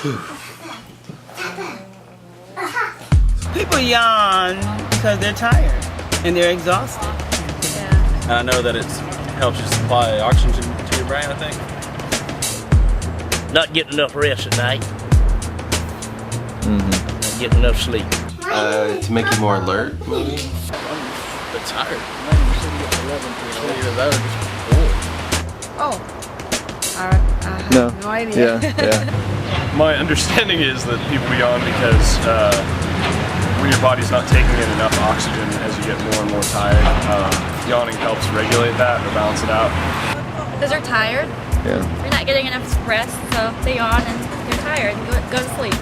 People yawn because they're tired and they're exhausted. Yeah. And I know that it helps you supply oxygen to your brain, I think. Not getting enough rest at night. Not getting enough sleep. To make you more alert, maybe? They're tired. Man, you said you get 20 years old, just bored. Oh. I have no idea. My understanding is that people yawn because when your body's not taking in enough oxygen as you get more and more tired, yawning helps regulate that or balance it out. Because they're tired. Yeah. They're not getting enough rest, so they yawn and they're tired and go to sleep.